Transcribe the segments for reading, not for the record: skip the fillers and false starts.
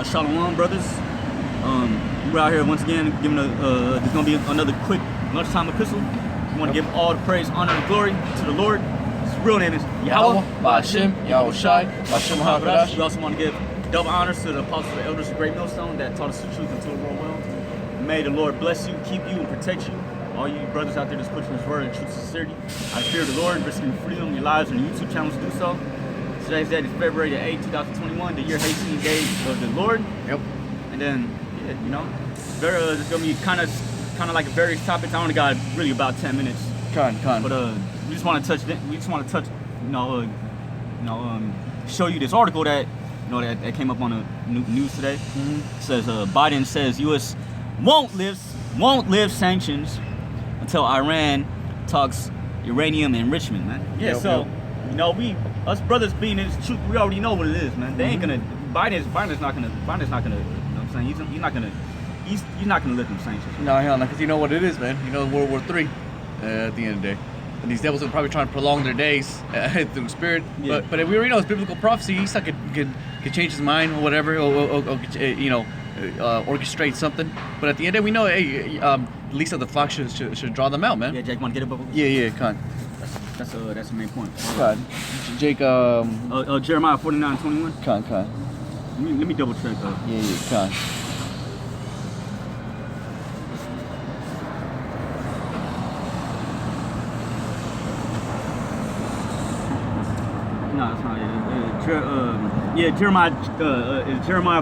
Shalom, brothers. We're out here once again giving there's gonna be another quick lunchtime epistle. We want to give all the praise, honor, and glory to the Lord. His real name is Yahweh, Ba'Hashem, Yahushai, Ba'Hashem HaKadosh. We also want to give double honors to the apostles and elders of Great Millstone that taught us the truth until the world well. May the Lord bless you, keep you, and protect you. All you brothers out there that's pushing His word in truth and sincerity. I fear the Lord, risking freedom, your lives, and your YouTube channels to do so. Today's date is February 8, 2021, the year Haitian Day of the Lord. Yep. And then, yeah, you know, it's gonna be kind of like a various topics. I only got really about 10 minutes. Con. But we just want to touch. Show you this article that that came up on the news today. It says Biden says U.S. won't lift sanctions until Iran talks uranium enrichment. Man. Yeah. Us brothers being this truth, we already know what it is, man. They ain't gonna. Biden's not gonna. You know what I'm saying? He's not gonna lift them sanctions. No, hell no, because you know what it is, man. You know World War III at the end of the day. And these devils are probably trying to prolong their days through the spirit. Yeah. But we already know it's biblical prophecy. He could change his mind or whatever, or orchestrate something. But at the end of the day, we know, the least of the flock should draw them out, man. Yeah, Jake, want to get up? Yeah, con. That's the main point. Con. Jake, Jeremiah 49:21. Con. Let me double check. Yeah, con. No, it's not. Jeremiah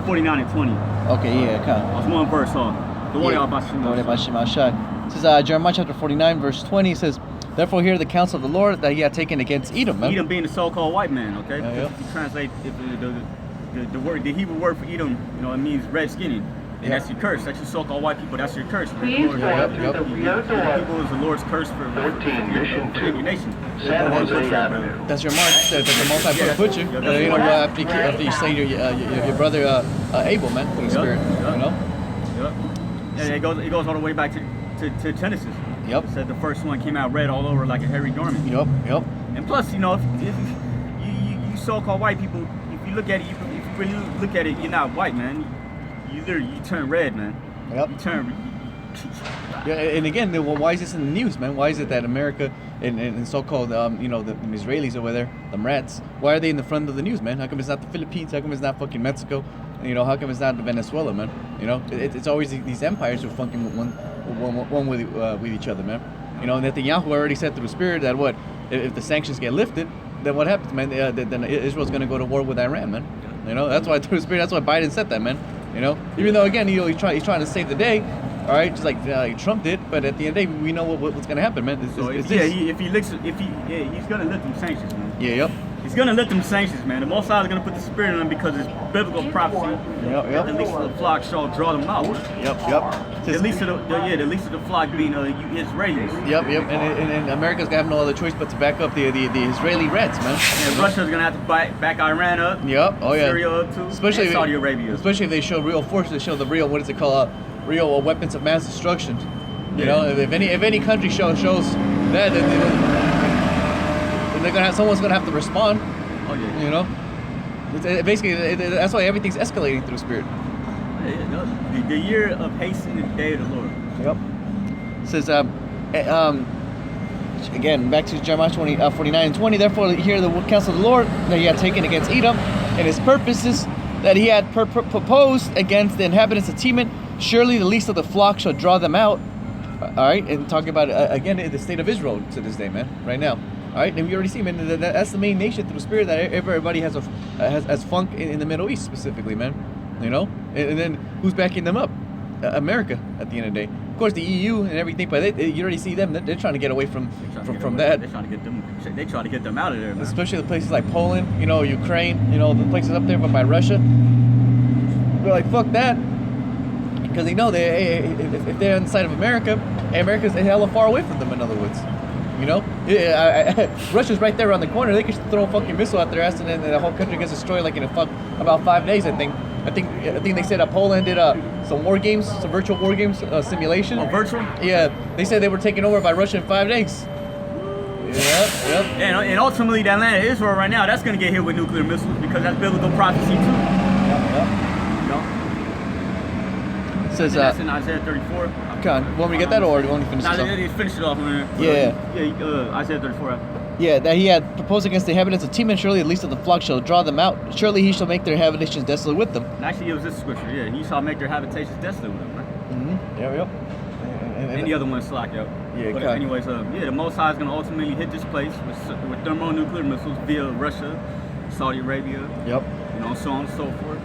49:20. Okay, yeah, con. It's one verse off. The one about It says Jeremiah chapter 49, verse 20 says, "Therefore hear the counsel of the Lord that He had taken against Edom." Man. Edom being the so-called white man, okay? Yeah. If you translate the Hebrew word for Edom, it means red skinny. And that's your curse. That's your so-called white people. That's your curse. Please drive through the Rio Dorado. People is the Lord's curse for 13 Mission 2. your nation. San Jose Avenue. That's your mark. That the Most High put you. After you say your brother Abel, man, through the Spirit. You know. Yep. And it goes all the way back to Genesis. Yep. It said the first one came out red all over like a hairy garment. Yep. And plus, if you so-called white people, if you look at it, if you really look at it, you're not white, man. You turn red, man. Yep. You turn. Yeah, and again, why is this in the news, man? Why is it that America and so-called, the Israelis over there, the rats, why are they in the front of the news, man? How come it's not the Philippines? How come it's not fucking Mexico? How come it's not Venezuela, man? It's always these empires who fucking one with each other, man. Netanyahu already said through the Spirit that if the sanctions get lifted, then what happens, man? Then Israel's gonna go to war with Iran, man. That's why through the Spirit. That's why Biden said that, man. Even though again, he's trying to save the day, all right, just like Trump did. But at the end of the day, we know what's gonna happen, man. He's gonna lift them sanctions, man. Yeah, yep. He's gonna lift them sanctions, man. The Most High is gonna put the Spirit in them because it's biblical prophecy. Yep. At least the flock shall draw them out. Yep. The least of the flock being Israelis. Yep. And America's gonna have no other choice but to back up the Israeli reds, man. And Russia's gonna have to back Iran up. Yep. Oh yeah. Syria up too. Especially and Saudi Arabia. Especially if they show real force, they show the real real weapons of mass destruction. If any country shows that, then someone's gonna have to respond. Oh yeah. Basically that's why everything's escalating through Spirit. The year of haste and the day of the Lord. Yep. It says again, back to Jeremiah 49:20. Therefore hear the counsel of the Lord that He had taken against Edom, and His purposes that He had proposed against the inhabitants of Teman. Surely the least of the flock shall draw them out. All right, and talking about again the state of Israel to this day, man. Right now. All right, and we already see, man, that's the main nation through the Spirit that everybody has funk in the Middle East specifically, man. And then who's backing them up? America at the end of the day. Of course, the EU and everything, but you already see them. They're trying to get away from that. They're trying to get them out of there, man. Especially the places like Poland, Ukraine, the places up there by Russia. They're like, fuck that, because they know if they're inside of America, America's hella far away from them. In other words. Russia's right there around the corner. They could throw a fucking missile out their ass, and then the whole country gets destroyed like in about 5 days. I think they said Poland did some war games, some virtual war games simulation. Oh, virtual? Yeah, they said they were taken over by Russia in 5 days. Yep. And ultimately, that land of Israel right now, that's gonna get hit with nuclear missiles because that's biblical prophecy too. Yep. says, that's in Isaiah 34. Come on, want me to get that or do you want me to finish Nah, this off? they finish it off, man. Yeah. Isaiah 34. Yeah, that he had proposed against the inhabitants of Teman, surely the least of the flock shall draw them out. Surely he shall make their habitations desolate with them. And actually, it was this scripture. Yeah, he shall make their habitations desolate with them, right? Mm-hmm. Yep. And the other one slack out. Yeah, But kinda. anyways, the Most High is going to ultimately hit this place with thermonuclear missiles via Russia, Saudi Arabia, Yep. you know, so on and so forth.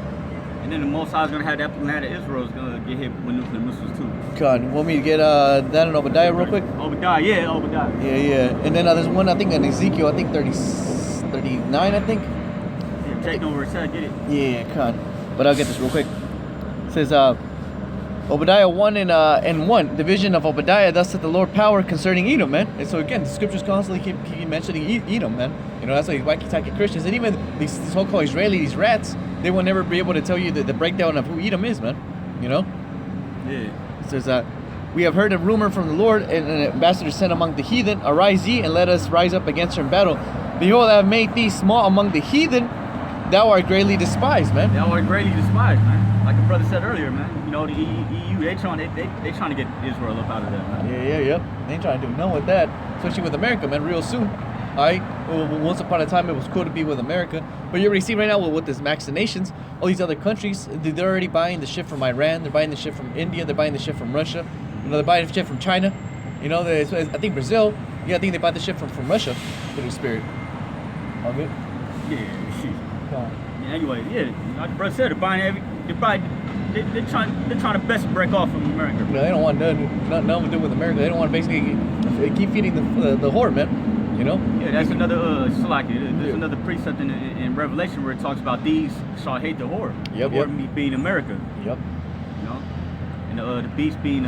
And then the Most High is going to have that land of Israel is going to get hit with nuclear missiles too. Come on, want me to get that in Obadiah real quick? Obadiah, yeah, Obadiah. Yeah. And then there's one, I think, in Ezekiel, I think 39, I think. Yeah, take over, said, get it. Yeah, come on. But I'll get this real quick. It says, Obadiah 1 and 1, the vision of Obadiah, thus said the Lord power concerning Edom, man. And so again, the scriptures constantly keep mentioning Edom, man. You know, that's why these wacky-tacky Christians, and even these so-called Israelis, these rats, they will never be able to tell you the breakdown of who Edom is, man. You know? Yeah. It says, we have heard a rumor from the Lord, and an ambassador sent among the heathen, arise ye, and let us rise up against her in battle. Behold, I have made thee small among the heathen, thou art greatly despised, man. They are greatly despised, man. Like the brother said earlier, man. You know, the EU, they trying to get Israel up out of there, man. Yeah. They ain't trying to do nothing with that, especially with America, man, real soon. Alright? Well, once upon a time, it was cool to be with America. But you already see right now with this vaccinations, all these other countries, they're already buying the shit from Iran, they're buying the shit from India, they're buying the shit from Russia, you know, they're buying the shit from China. You know, I think Brazil, I think they buy the shit from Russia, for the spirit. All good? Yeah, shit. Yeah, anyway, like the brother said, they're trying to best break off from America. You know, they don't want nothing to do with America. They don't want to basically keep feeding the whore, man. You know? Yeah, that's another There's another precept in Revelation where it talks about these shall hate the whore. Yep, the whore being America. Yep. You know, and the beast being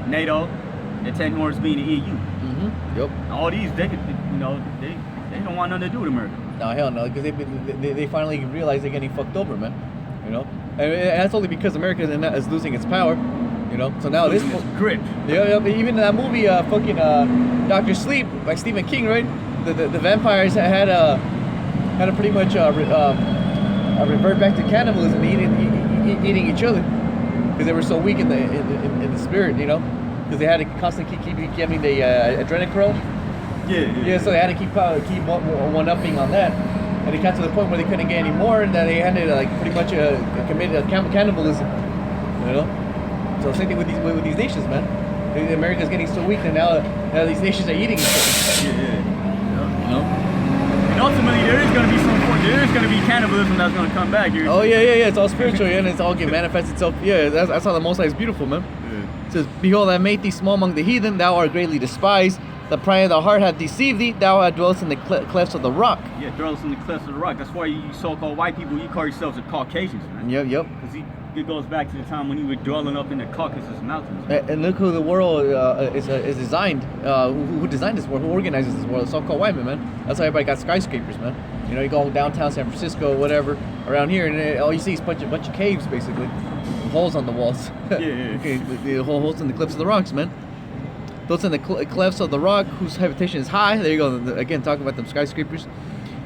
NATO, the 10 horns being the EU. Mm-hmm. Yep. All these they don't want nothing to do with America. No, hell no, because they finally realize they're getting fucked over, man. You know, and that's only because America is losing its power. You know, so now this grip. Yeah. Even in that movie, Dr. Sleep by Stephen King, right? The vampires had a pretty much revert back to cannibalism, eating each other, because they were so weak in the spirit, you know, because they had to constantly keep getting the adrenochrome. Yeah, so they had to keep one-upping on that, and it got to the point where they couldn't get any more, and that they had to pretty much committed cannibalism, you know. So same thing with these nations, man. America's getting so weak, and now these nations are eating each other. Yeah. You know. And ultimately, there is going to be cannibalism that's going to come back. Oh yeah. It's all spiritual, and it's all getting manifest itself. Yeah, that's how the Most High is beautiful, man. Yeah. It says, "Behold, I made thee small among the heathen; thou art greatly despised. The pride of the heart hath deceived thee; thou hast dwelt in the clefts of the rock." Yeah, dwells in the clefts of the rock. That's why you so-called white people, you call yourselves the Caucasians, man. Yep. Because it goes back to the time when you were dwelling up in the Caucasus Mountains. Man. And look who the world is designed. Who designed this world? Who organizes this world? So-called white men. That's why everybody got skyscrapers, man. You know, you go downtown San Francisco, whatever, around here, and all you see is a bunch of caves, basically, with holes on the walls. Yeah. Okay, the holes in the cliffs of the rocks, man. Those in the clefts of the rock, whose habitation is high. There you go. Again, talking about them skyscrapers.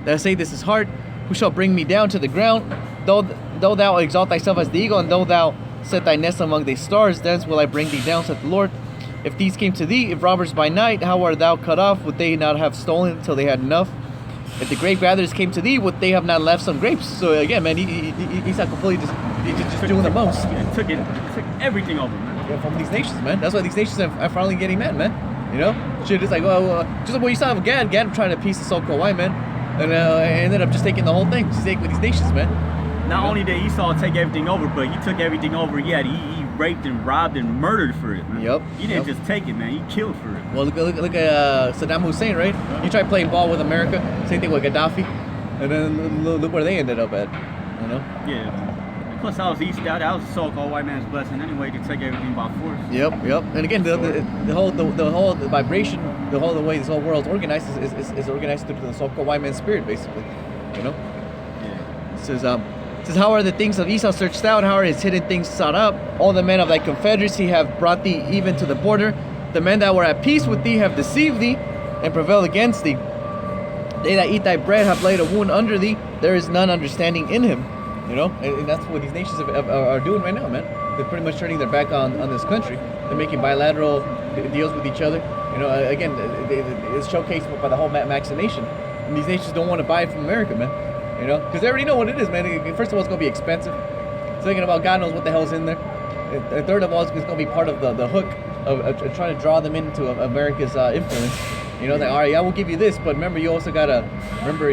That say, "This is hard. Who shall bring me down to the ground? Though thou exalt thyself as the eagle, and though thou set thy nest among the stars, thence will I bring thee down," said the Lord. "If these came to thee, if robbers by night, how art thou cut off? Would they not have stolen till they had enough? If the grape gatherers came to thee, would they have not left some grapes?" So again, man, he's not completely just doing the most. It took everything over, man. Yeah, from these nations, man. That's why these nations are finally getting mad, man. You know, shit is like, just like what you saw with Gad trying to piece the so-called white man, and ended up just taking the whole thing, just taking with these nations, man. Not only did Esau take everything over, but he took everything over. He raped and robbed and murdered for it, man. Yep. He didn't just take it, man. He killed for it. Well, look at Saddam Hussein, right? He tried playing ball with America. Same thing with Gaddafi, and then look where they ended up at. You know. Yeah. Plus, that was a so-called white man's blessing anyway to take everything by force. Yep. And again, the whole vibration, the way this whole world's organized is organized through the so-called white man's spirit, basically. You know. Yeah. It says, "How are the things of Esau searched out? How are his hidden things sought up? All the men of thy confederacy have brought thee even to the border. The men that were at peace with thee have deceived thee and prevailed against thee. They that eat thy bread have laid a wound under thee. There is none understanding in him. You know, and that's what these nations are doing right now, man. They're pretty much turning their back on this country. They're making bilateral deals with each other. You know, again, it's showcased by the whole vaccination. And these nations don't want to buy it from America, man. You know, because they already know what it is, man. First of all, it's going to be expensive. Second of all, God knows what the hell's in there. And third of all, it's going to be part of the hook of trying to draw them into America's influence. You know, all right, yeah, we'll give you this, but remember, you also gotta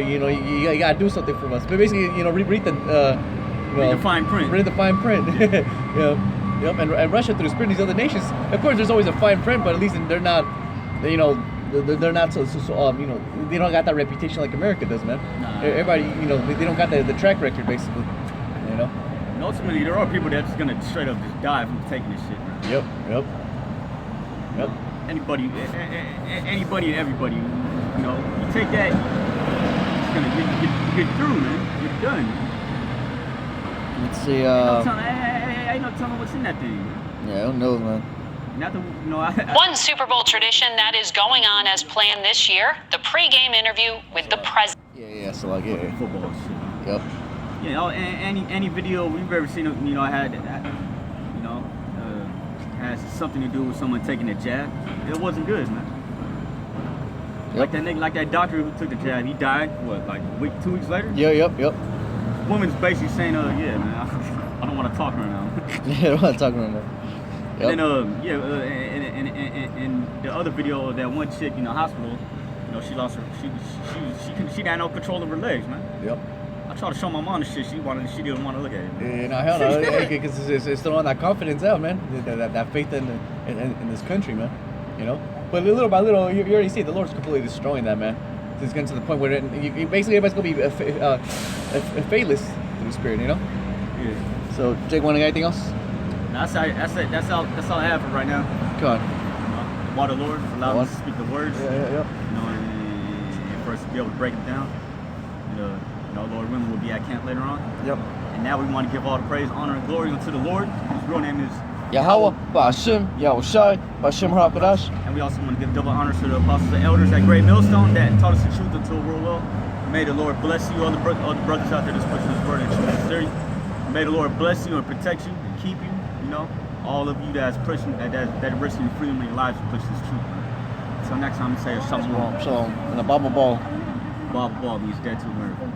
you know, you gotta do something for us. But basically, you know, read the Read the fine print. Read the fine print. Yeah. Yep. And Russia, through the spirit of these other nations, of course, there's always a fine print, but at least they're not, you know, they're not so you know, they don't got that reputation like America does, man. Nah. Everybody, you know, they don't got the track record, basically. You know. And ultimately, there are people that's just gonna straight up just die from taking this shit, man. Yep. Anybody and everybody, you know, you take that, it's gonna get through, man. You're done. Let's see. Ain't no telling what's in that thing. Yeah, who knows, man. Not the, you know, One Super Bowl tradition that is going on as planned this year, the pregame interview with the president. Yeah. So like, yeah. football shit. Yep. You know, any video we've ever seen, you know, had, you know, has something to do with someone taking a jab. It wasn't good, man. Yep. Like that nigga, like that doctor who took the jab, he died. What, like a week, 2 weeks later? Yep. Woman's basically saying, yeah, man, I don't want to talk right now. Yeah, I'm not talking about that. Yep. And then, and the other video of that one chick in the hospital, you know, she lost her, she had no control of her legs, man. Yep. I tried to show my mom this shit. She didn't want to look at it. Yeah, no, hell no, because it's throwing that confidence out, man. That faith in this country, man. You know. But little by little, you already see the Lord's completely destroying that, man. It's getting to the point where basically everybody's gonna be faithless through the Spirit, you know. Yeah. So, Jake, want anything else? That's all I have for right now. Come on. While the Lord allowed us to speak the words, Yeah. you know, and for us to be able to break it down. You know, Lord willing, we'll be at camp later on. Yep. And now we want to give all the praise, honor, and glory unto the Lord. His real name is Yahweh, Ba'Shem, Yahushai, Ba'Shem HaKadosh. And we also want to give double honors to the apostles and elders at Great Millstone that taught us the truth until the world will. May the Lord bless you, all the brothers out there that's pushing this word and truth and serious. May the Lord bless you and protect you and keep you. You know, all of you that's pushing, that are risking freedom in your lives to push this truth. Until next time, say a shalom. Shalom. And a Bible ball. Bob means dead to America.